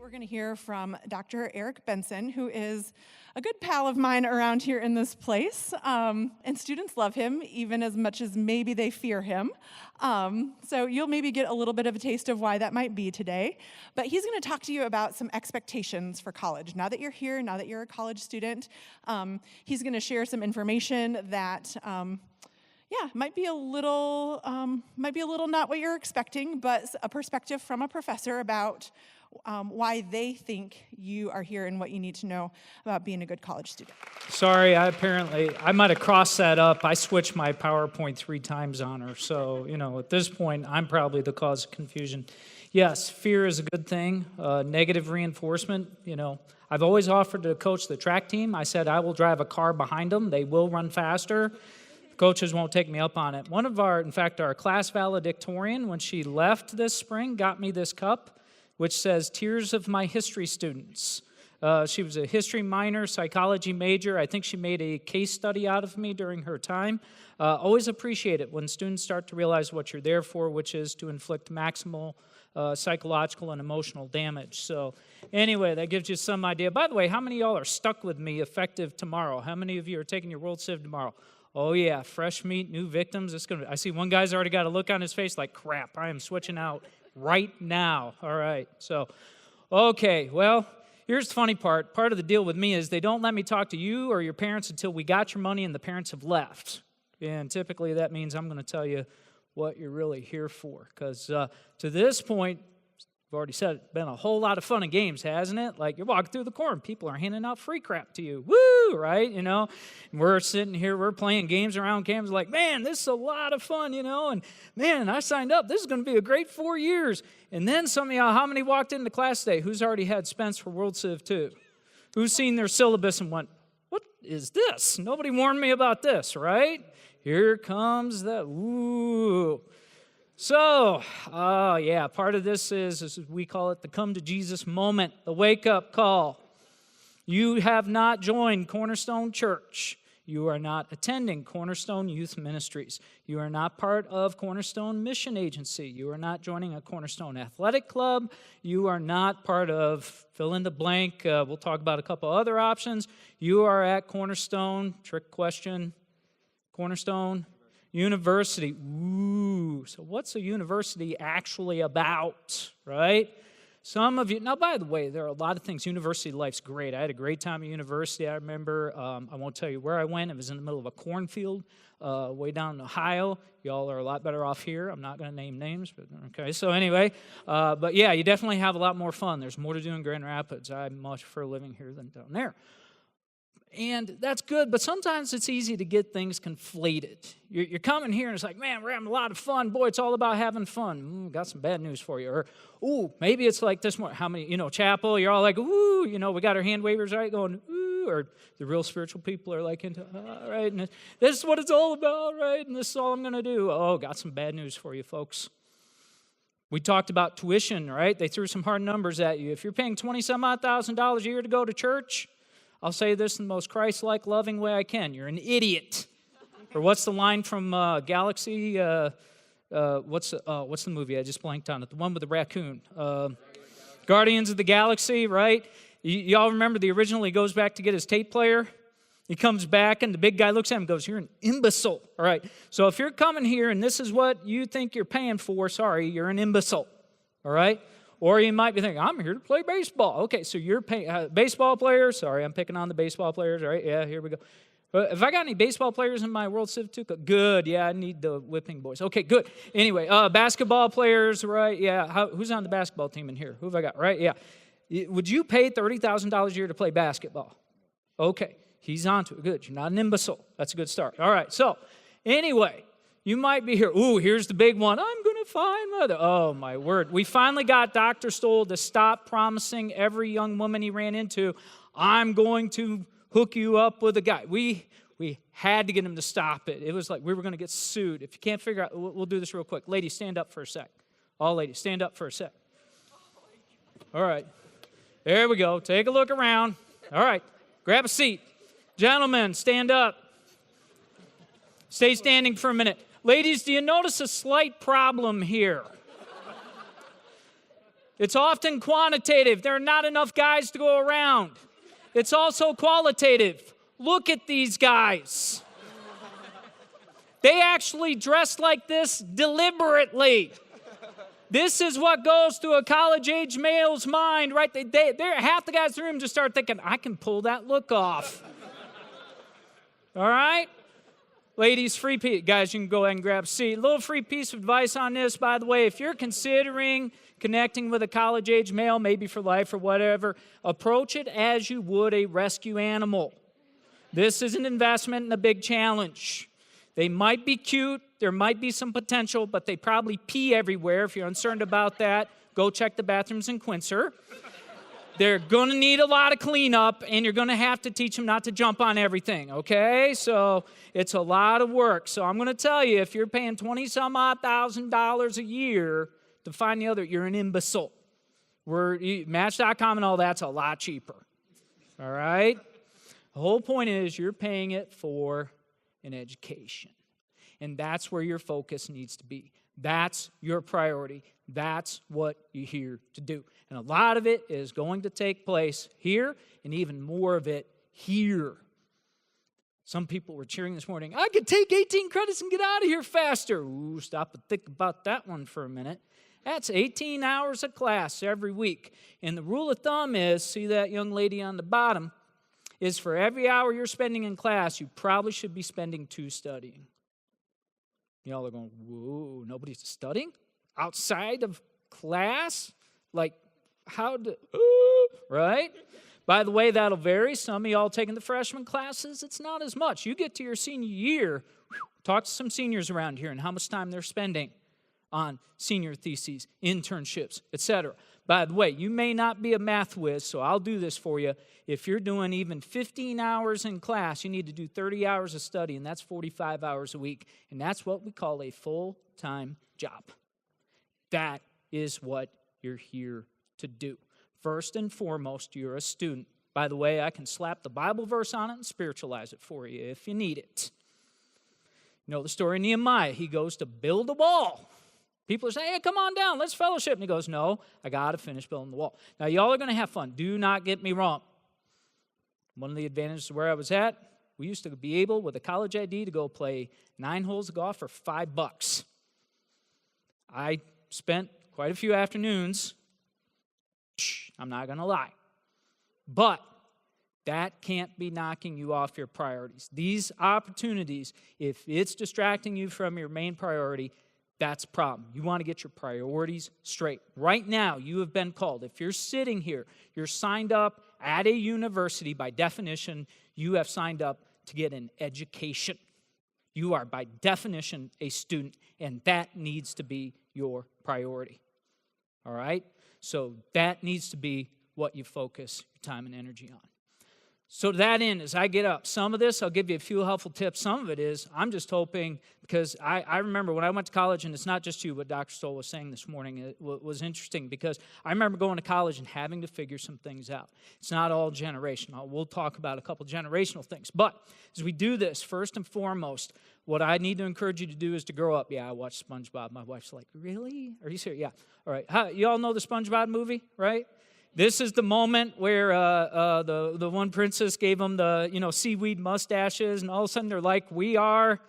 We're going to hear from Dr. Erik Benson, who is a good pal of mine around here in this place, and students love him even as much as maybe they fear him. So you'll maybe get a little bit of a taste of why that might be today. But he's going to talk to you about some expectations for college. Now that you're here, now that you're a college student, he's going to share some information that might be a little not what you're expecting, but a perspective from a professor about why they think you are here and what you need to know about being a good college student. Sorry, I might have crossed that up. I switched my PowerPoint 3 times on her, so, at this point, I'm probably the cause of confusion. Yes, fear is a good thing. Negative reinforcement, I've always offered to coach the track team. I said I will drive a car behind them. They will run faster. Coaches won't take me up on it. Our class valedictorian, when she left this spring, got me this cup, which says, "Tears of my history students." She was a history minor, psychology major. I think she made a case study out of me during her time. Always appreciate it when students start to realize what you're there for, which is to inflict maximal psychological and emotional damage. So anyway, that gives you some idea. By the way, how many of y'all are stuck with me effective tomorrow? How many of you are taking your World Civ tomorrow? Oh yeah, fresh meat, new victims. I see one guy's already got a look on his face like, crap, I am switching out right now. All right, so, okay, well, here's the funny part. Part of the deal with me is they don't let me talk to you or your parents until we got your money and the parents have left. And typically that means I'm going to tell you what you're really here for. Because to this point, I've already said it's been a whole lot of fun and games, hasn't it? Like you're walking through the core and people are handing out free crap to you. Woo, right? And we're sitting here, we're playing games around campus like, man, this is a lot of fun, and man, I signed up. This is going to be a great 4 years. And then some of y'all, how many walked into class today? Who's already had Spence for World Civ 2? Who's seen their syllabus and went, what is this? Nobody warned me about this, right? Here comes the, ooh. So, part of this is we call it the come to Jesus moment, the wake-up call. You have not joined Cornerstone Church. You are not attending Cornerstone Youth Ministries. You are not part of Cornerstone Mission Agency. You are not joining a Cornerstone Athletic Club. You are not part of fill in the blank. We'll talk about a couple other options. You are at Cornerstone, trick question, Cornerstone University. Ooh, so what's a university actually about, right? Some of you, now by the way, there are a lot of things. University life's great. I had a great time at university. I remember, I won't tell you where I went. It was in the middle of a cornfield way down in Ohio. Y'all are a lot better off here. I'm not going to name names, but okay. So anyway, but yeah, you definitely have a lot more fun. There's more to do in Grand Rapids. I much prefer living here than down there. And that's good, but sometimes it's easy to get things conflated. You're coming here and it's like, man, we're having a lot of fun. Boy, it's all about having fun. Got some bad news for you. Or, ooh, maybe it's like this more. How many, chapel, you're all like, ooh, we got our hand wavers, right, going, ooh. Or the real spiritual people are like, right, and this is what it's all about, right, and this is all I'm going to do. Oh, got some bad news for you, folks. We talked about tuition, right? They threw some hard numbers at you. If you're paying $20-some-odd thousand a year to go to church, I'll say this in the most Christ-like, loving way I can. You're an idiot. Or what's the line from Galaxy? What's the movie? I just blanked on it. The one with the raccoon. Guardians of the Galaxy, right? Y'all remember the original? He goes back to get his tape player. He comes back, and the big guy looks at him and goes, you're an imbecile. All right. So if you're coming here, and this is what you think you're paying for, sorry, you're an imbecile. All right? Or you might be thinking, I'm here to play baseball. Okay, so you're baseball players. Sorry, I'm picking on the baseball players. All right, yeah, here we go. Have I got any baseball players in my World Civ 2? Good, yeah, I need the whipping boys. Okay, good. Anyway, basketball players, right? Yeah, who's on the basketball team in here? Who have I got? Right, yeah. Would you pay $30,000 a year to play basketball? Okay, he's onto it. Good, you're not an imbecile. That's a good start. All right, so anyway, you might be here. Ooh, here's the big one. I'm going to find mother. Oh, my word. We finally got Dr. Stoll to stop promising every young woman he ran into, I'm going to hook you up with a guy. We had to get him to stop it. It was like we were going to get sued. If you can't figure out, we'll do this real quick. Ladies, stand up for a sec. All ladies, stand up for a sec. All right. There we go. Take a look around. All right. Grab a seat. Gentlemen, stand up. Stay standing for a minute. Ladies, do you notice a slight problem here? It's often quantitative. There are not enough guys to go around. It's also qualitative. Look at these guys. They actually dress like this deliberately. This is what goes through a college-age male's mind, right? They're half the guys in the room just start thinking, I can pull that look off. All right? Ladies, free piece. Guys, you can go ahead and grab a seat. A little free piece of advice on this, by the way. If you're considering connecting with a college-age male, maybe for life or whatever, approach it as you would a rescue animal. This is an investment and a big challenge. They might be cute, there might be some potential, but they probably pee everywhere. If you're uncertain about that, go check the bathrooms in Quincer. They're going to need a lot of cleanup, and you're going to have to teach them not to jump on everything, okay? So it's a lot of work. So I'm going to tell you, if you're paying $20-some-odd thousand a year to find the other, you're an imbecile. Match.com and all that's a lot cheaper, all right? The whole point is you're paying it for an education. And that's where your focus needs to be. That's your priority. That's what you're here to do. And a lot of it is going to take place here, and even more of it here. Some people were cheering this morning, I could take 18 credits and get out of here faster. Ooh, stop and think about that one for a minute. That's 18 hours of class every week. And the rule of thumb is, see that young lady on the bottom, is for every hour you're spending in class, you probably should be spending 2 studying. Y'all are going, whoa, nobody's studying? Outside of class? Like, right? By the way, that'll vary. Some of y'all taking the freshman classes, it's not as much. You get to your senior year, talk to some seniors around here and how much time they're spending on senior theses, internships, etc. By the way, you may not be a math whiz, so I'll do this for you. If you're doing even 15 hours in class, you need to do 30 hours of study, and that's 45 hours a week. And that's what we call a full-time job. That is what you're here to do. First and foremost, you're a student. By the way, I can slap the Bible verse on it and spiritualize it for you if you need it. You know the story of Nehemiah. He goes to build a wall. People are saying, hey, come on down, let's fellowship. And he goes, no, I got to finish building the wall. Now, y'all are going to have fun. Do not get me wrong. One of the advantages of where I was at, we used to be able, with a college ID, to go play 9 holes of golf for $5. I spent quite a few afternoons, I'm not going to lie. But that can't be knocking you off your priorities. These opportunities, if it's distracting you from your main priority, that's a problem. You want to get your priorities straight. Right now, you have been called. If you're sitting here, you're signed up at a university. By definition, you have signed up to get an education. You are, by definition, a student, and that needs to be your priority. All right? So that needs to be what you focus your time and energy on. So to that end, as I get up, some of this, I'll give you a few helpful tips. Some of it is, I'm just hoping, because I remember when I went to college, and it's not just you, what Dr. Stoll was saying this morning, it was interesting, because I remember going to college and having to figure some things out. It's not all generational. We'll talk about a couple generational things. But as we do this, first and foremost, what I need to encourage you to do is to grow up. Yeah, I watch SpongeBob. My wife's like, really? Are you serious? Yeah. All right. You all know the SpongeBob movie, right? This is the moment where the one princess gave them the seaweed mustaches, and all of a sudden they're like, "We are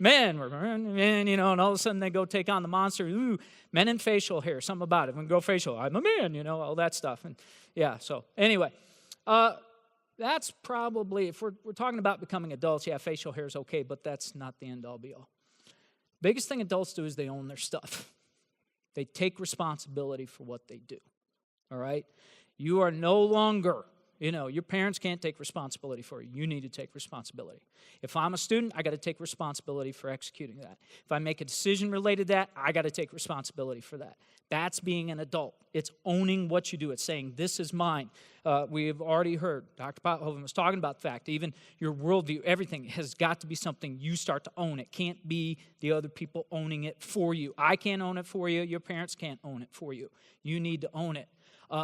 men, we're men," and all of a sudden they go take on the monster. Ooh, men and facial hair, something about it. When go facial, I'm a man, all that stuff. And yeah, so anyway, that's probably, if we're talking about becoming adults, yeah, facial hair is okay, but that's not the end all be all. Biggest thing adults do is they own their stuff. They take responsibility for what they do. All right? You are no longer, your parents can't take responsibility for you. You need to take responsibility. If I'm a student, I got to take responsibility for executing that. If I make a decision related to that, I got to take responsibility for that. That's being an adult. It's owning what you do. It's saying, this is mine. We've already heard, Dr. Pothoven was talking about the fact, even your worldview, everything has got to be something you start to own. It can't be the other people owning it for you. I can't own it for you. Your parents can't own it for you. You need to own it.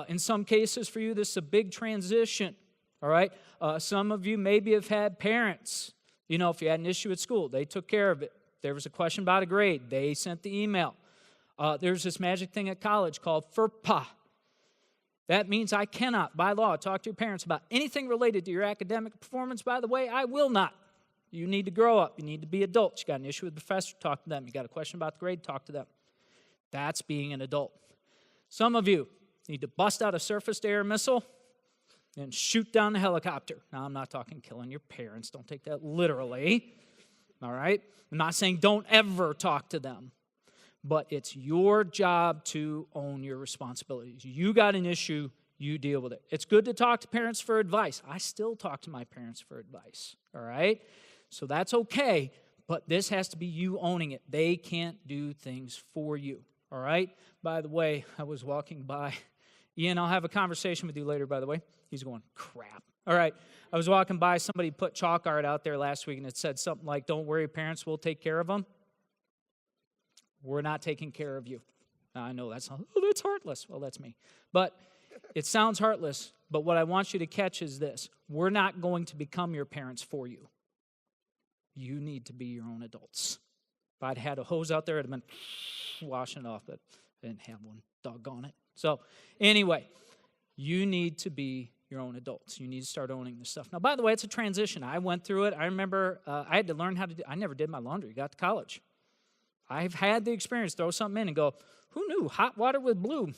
In some cases for you, this is a big transition, all right? Some of you maybe have had parents, if you had an issue at school, they took care of it. There was a question about a grade, they sent the email. There's this magic thing at college called FERPA. That means I cannot, by law, talk to your parents about anything related to your academic performance. By the way, I will not. You need to grow up. You need to be adults. You got an issue with the professor, talk to them. You got a question about the grade, talk to them. That's being an adult. Some of you need to bust out a surface-to-air missile and shoot down the helicopter. Now, I'm not talking killing your parents. Don't take that literally. All right? I'm not saying don't ever talk to them. But it's your job to own your responsibilities. You got an issue, you deal with it. It's good to talk to parents for advice. I still talk to my parents for advice, all right? So that's okay, but this has to be you owning it. They can't do things for you, all right? By the way, I was walking by. Ian, I'll have a conversation with you later, by the way. He's going, crap. All right, I was walking by. Somebody put chalk art out there last week, and it said something like, don't worry, parents, we'll take care of them. We're not taking care of you. Now, I know that's heartless. Well, that's me. But it sounds heartless, but what I want you to catch is this. We're not going to become your parents for you. You need to be your own adults. If I'd had a hose out there, I'd have been washing it off, but I didn't have one. Doggone it. So anyway, you need to be your own adults. You need to start owning this stuff. Now, by the way, it's a transition. I went through it. I remember I had to learn how to do. I never did my laundry. Got to college. I've had the experience, throw something in and go, who knew? Hot water with blue.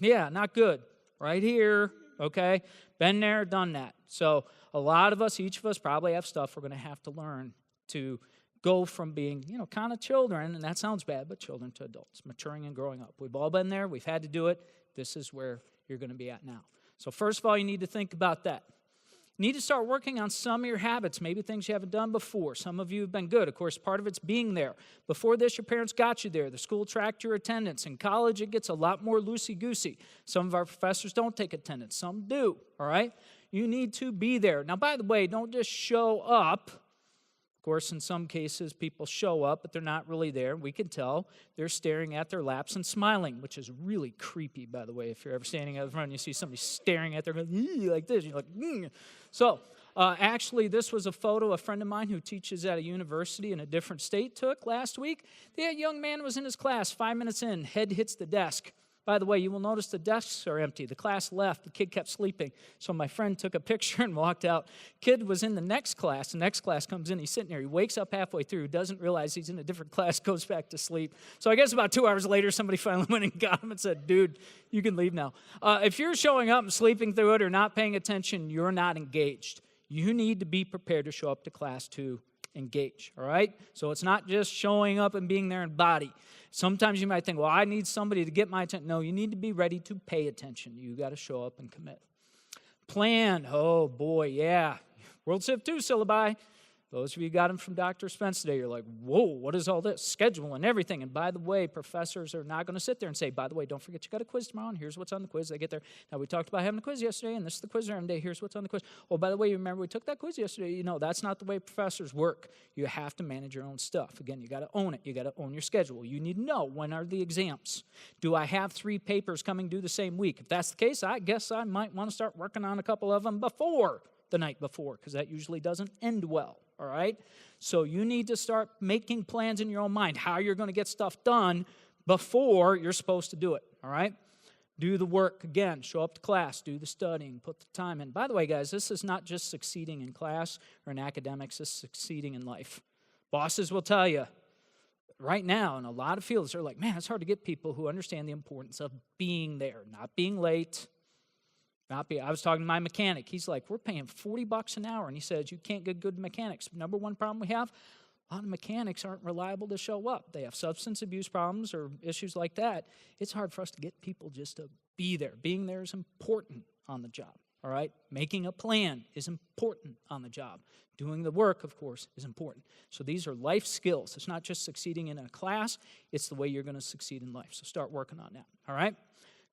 Yeah, not good. Right here, okay? Been there, done that. So a lot of us, each of us probably have stuff we're going to have to learn to go from being, kind of children, and that sounds bad, but children to adults, maturing and growing up. We've all been there. We've had to do it. This is where you're going to be at now. So first of all, you need to think about that. You need to start working on some of your habits, maybe things you haven't done before. Some of you have been good. Of course, part of it's being there. Before this, your parents got you there. The school tracked your attendance. In college, it gets a lot more loosey-goosey. Some of our professors don't take attendance. Some do, all right? You need to be there. Now, by the way, don't just show up. Of course, in some cases, people show up, but they're not really there. We can tell they're staring at their laps and smiling, which is really creepy, by the way. If you're ever standing out front and you see somebody staring at their like this, you're like, So, actually, this was a photo a friend of mine who teaches at a university in a different state took last week. The young man was in his class, 5 minutes in, head hits the desk. By the way, you will notice the desks are empty. The class left. The kid kept sleeping. So my friend took a picture and walked out. Kid was in the next class. The next class comes in. He's sitting there. He wakes up halfway through, doesn't realize he's in a different class, goes back to sleep. So I guess about 2 hours later, somebody finally went and got him and said, dude, you can leave now. If you're showing up and sleeping through it or not paying attention, you're not engaged. You need to be prepared to show up to class to engage, all right? So it's not just showing up and being there in body. Sometimes you might think, well, I need somebody to get my attention. No, you need to be ready to pay attention. You got to show up and commit. Plan. Oh, boy, yeah. World Civ 2 syllabi. Those of you who got them from Dr. Spence today, you're like, whoa, what is all this? Schedule and everything. And by the way, professors are not going to sit there and say, by the way, don't forget you got a quiz tomorrow, and here's what's on the quiz. They get there. Now, we talked about having a quiz yesterday, and this is the quiz day. Here's what's on the quiz. Oh, by the way, you remember we took that quiz yesterday. That's not the way professors work. You have to manage your own stuff. Again, you got to own it. You got to own your schedule. You need to know, when are the exams? Do I have 3 papers coming due the same week? If that's the case, I guess I might want to start working on a couple of them before the night before, because that usually doesn't end well, all right? So you need to start making plans in your own mind, how you're going to get stuff done before you're supposed to do it, all right? Do the work, again, show up to class, do the studying, put the time in. By the way, guys, this is not just succeeding in class or in academics, this is succeeding in life. Bosses will tell you, right now, in a lot of fields, they're like, man, it's hard to get people who understand the importance of being there, not being late. I was talking to my mechanic. He's like, we're paying $40 an hour. And he says, you can't get good mechanics. Number one problem we have, a lot of mechanics aren't reliable to show up. They have substance abuse problems or issues like that. It's hard for us to get people just to be there. Being there is important on the job, all right? Making a plan is important on the job. Doing the work, of course, is important. So these are life skills. It's not just succeeding in a class. It's the way you're going to succeed in life. So start working on that, all right?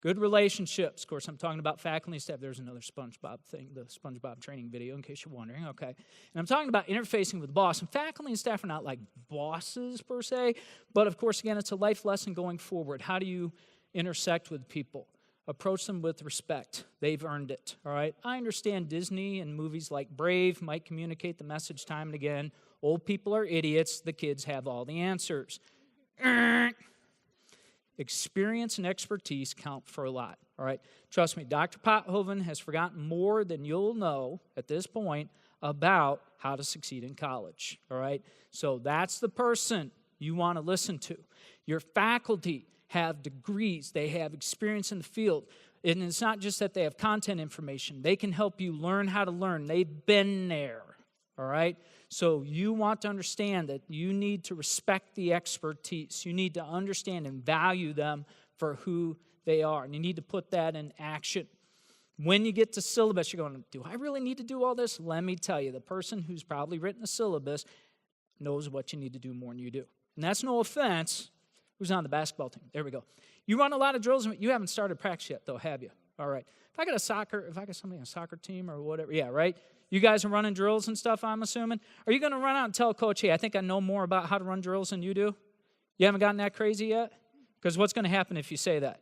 Good relationships. Of course, I'm talking about faculty and staff. There's another SpongeBob thing, the SpongeBob training video, in case you're wondering. Okay. And I'm talking about interfacing with the boss. And faculty and staff are not like bosses, per se. But, of course, again, it's a life lesson going forward. How do you intersect with people? Approach them with respect. They've earned it, all right? I understand Disney and movies like Brave might communicate the message time and again. Old people are idiots. The kids have all the answers. experience and expertise count for a lot, all right? Trust me, Dr. Pothoven has forgotten more than you'll know at this point about how to succeed in college, all right? So that's the person you want to listen to. Your faculty have degrees. They have experience in the field. And it's not just that they have content information. They can help you learn how to learn. They've been there, all right? So you want to understand that you need to respect the expertise. You need to understand and value them for who they are. And you need to put that in action. When you get to syllabus, you're going, do I really need to do all this? Let me tell you, the person who's probably written the syllabus knows what you need to do more than you do. And that's no offense. Who's on the basketball team? There we go. You run a lot of drills. You haven't started practice yet, though, have you? All right. If I got somebody on a soccer team or whatever, yeah, right? You guys are running drills and stuff, I'm assuming. Are you going to run out and tell coach, hey, I think I know more about how to run drills than you do? You haven't gotten that crazy yet? Because what's going to happen if you say that?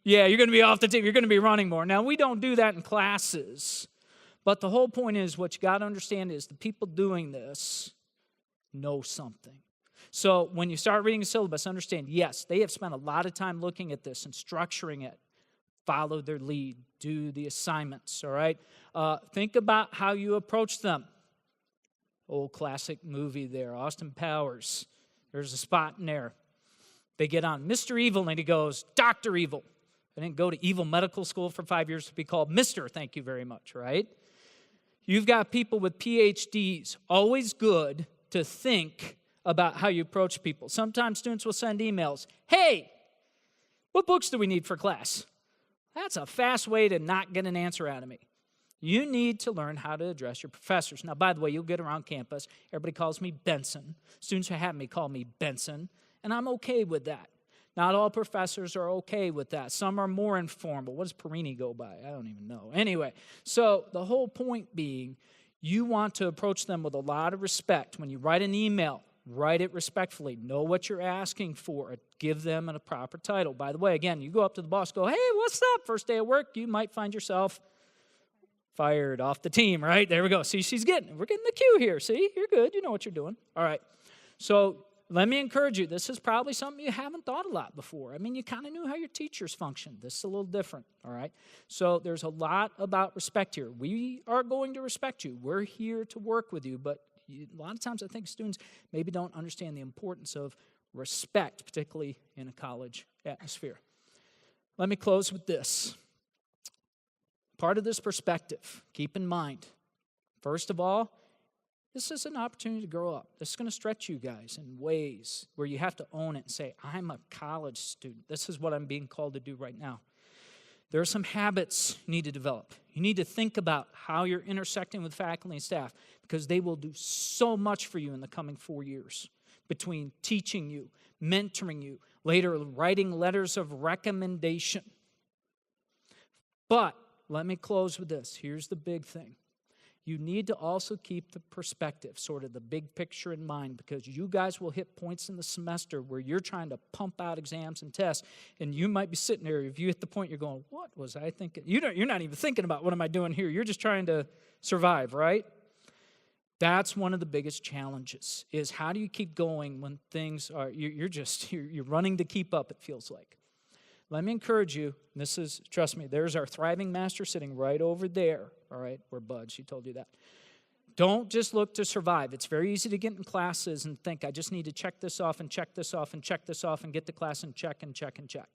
Yeah, you're going to be off the team. You're going to be running more. Now, we don't do that in classes. But the whole point is what you got to understand is the people doing this know something. So when you start reading a syllabus, understand, yes, they have spent a lot of time looking at this and structuring it. Follow their lead. Do the assignments, all right? Think about how you approach them. Old classic movie there, Austin Powers. There's a spot in there. They get on Mr. Evil, and he goes, Dr. Evil. I didn't go to evil medical school for 5 years to be called Mr. Thank you very much, right? You've got people with PhDs. Always good to think about how you approach people. Sometimes students will send emails. Hey, what books do we need for class? That's a fast way to not get an answer out of me. You need to learn how to address your professors. Now, by the way, you'll get around campus. Everybody calls me Benson. Students who have me call me Benson, and I'm okay with that. Not all professors are okay with that. Some are more informal. What does Perini go by? I don't even know. Anyway, so the whole point being, you want to approach them with a lot of respect. When you write an email, write it respectfully. Know what you're asking for. Give them a proper title. By the way, again, you go up to the boss, go, hey, what's up? First day of work, you might find yourself fired off the team, right? There we go. See, we're getting the cue here. See, you're good. You know what you're doing. All right. So let me encourage you. This is probably something you haven't thought a lot before. I mean, you kind of knew how your teachers function. This is a little different, all right? So there's a lot about respect here. We are going to respect you. We're here to work with you, but a lot of times I think students maybe don't understand the importance of respect, particularly in a college atmosphere. Let me close with this. Part of this perspective, keep in mind, first of all, this is an opportunity to grow up. This is going to stretch you guys in ways where you have to own it and say, I'm a college student. This is what I'm being called to do right now. There are some habits you need to develop. You need to think about how you're intersecting with faculty and staff because they will do so much for you in the coming 4 years between teaching you, mentoring you, later writing letters of recommendation. But let me close with this. Here's the big thing. You need to also keep the perspective, sort of the big picture in mind, because you guys will hit points in the semester where you're trying to pump out exams and tests, and you might be sitting there, if you hit the point, you're going, what was I thinking? You're not even thinking about what am I doing here. You're just trying to survive, right? That's one of the biggest challenges, is how do you keep going when things are, you're running to keep up, it feels like. Let me encourage you, trust me, there's our thriving master sitting right over there, all right? We're buds, she told you that. Don't just look to survive. It's very easy to get in classes and think, I just need to check this off and check this off and check this off and get to class and check and check and check.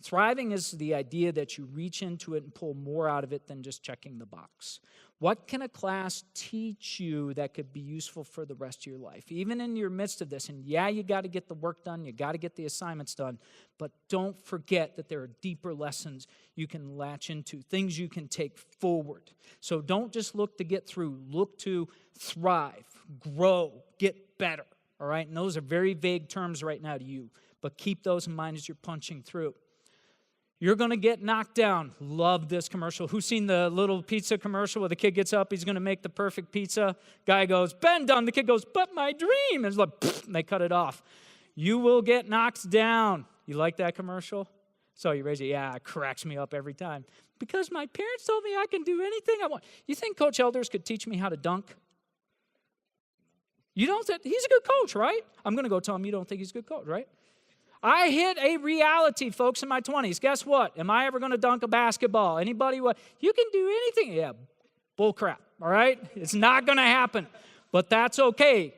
Thriving is the idea that you reach into it and pull more out of it than just checking the box. What can a class teach you that could be useful for the rest of your life? Even in your midst of this, and yeah, you got to get the work done, you got to get the assignments done, but don't forget that there are deeper lessons you can latch into, things you can take forward. So don't just look to get through, look to thrive, grow, get better, all right? And those are very vague terms right now to you, but keep those in mind as you're punching through. You're going to get knocked down. Love this commercial. Who's seen the little pizza commercial where the kid gets up, he's going to make the perfect pizza? Guy goes, Ben done. The kid goes, but my dream. And it's like, and they cut it off. You will get knocked down. You like that commercial? So you raise it. Yeah, it cracks me up every time. Because my parents told me I can do anything I want. You think Coach Elders could teach me how to dunk? You don't think he's a good coach, right? I'm going to go tell him you don't think he's a good coach, right? I hit a reality, folks, in my 20s. Guess what? Am I ever going to dunk a basketball? Anybody? What? You can do anything. Yeah, bull crap, all right? It's not going to happen, but that's okay.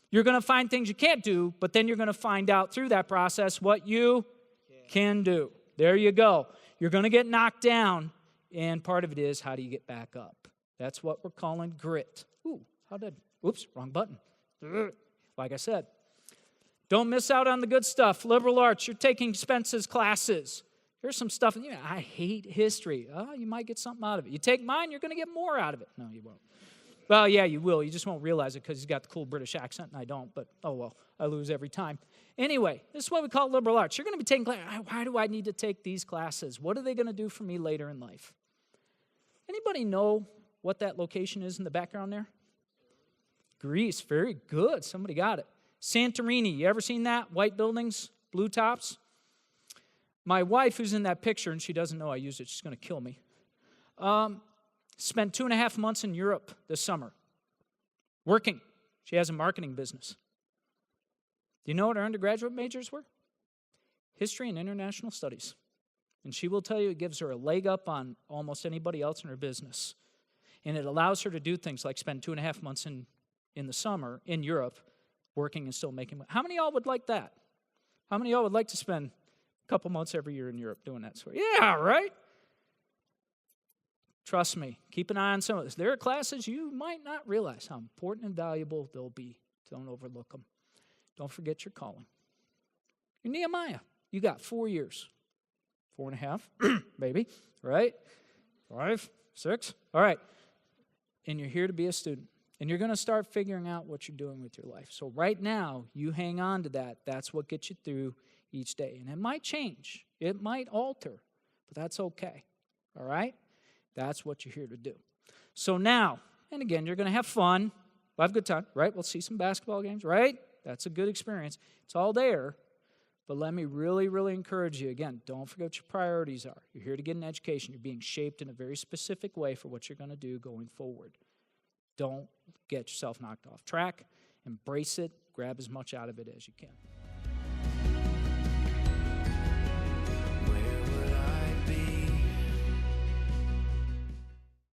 You're going to find things you can't do, but then you're going to find out through that process what you can do. There you go. You're going to get knocked down, and part of it is how do you get back up? That's what we're calling grit. Oops, wrong button. Like I said, don't miss out on the good stuff. Liberal arts, you're taking Spence's classes. Here's some stuff. I hate history. Oh, you might get something out of it. You take mine, you're going to get more out of it. No, you won't. Well, yeah, you will. You just won't realize it because he's got the cool British accent, and I don't. But, oh, well, I lose every time. Anyway, this is what we call liberal arts. You're going to be taking classes. Why do I need to take these classes? What are they going to do for me later in life? Anybody know what that location is in the background there? Greece. Very good. Somebody got it. Santorini. You ever seen that? White buildings, blue tops. My wife, who's in that picture, and she doesn't know I used it. She's going to kill me. Spent 2.5 months in Europe this summer working. She has a marketing business. Do you know what her undergraduate majors were? History and international studies. And she will tell you it gives her a leg up on almost anybody else in her business. And it allows her to do things like spend 2.5 months in the summer in Europe working and still making money. How many of y'all would like that? How many of y'all would like to spend a couple months every year in Europe doing that sort? Yeah, right? Trust me, keep an eye on some of this. There are classes you might not realize how important and valuable they'll be. Don't overlook them. Don't forget your calling. You're Nehemiah. You got 4 years. 4.5, maybe, right? 5, 6, all right. And you're here to be a student. And you're going to start figuring out what you're doing with your life. So right now, you hang on to that. That's what gets you through each day. And it might change. It might alter. But that's okay. All right? That's what you're here to do. So now, and again, you're going to have fun. We'll have a good time, right? We'll see some basketball games, right? That's a good experience. It's all there. But let me really, really encourage you. Again, don't forget what your priorities are. You're here to get an education. You're being shaped in a very specific way for what you're going to do going forward. Don't get yourself knocked off track. Embrace it. Grab as much out of it as you can.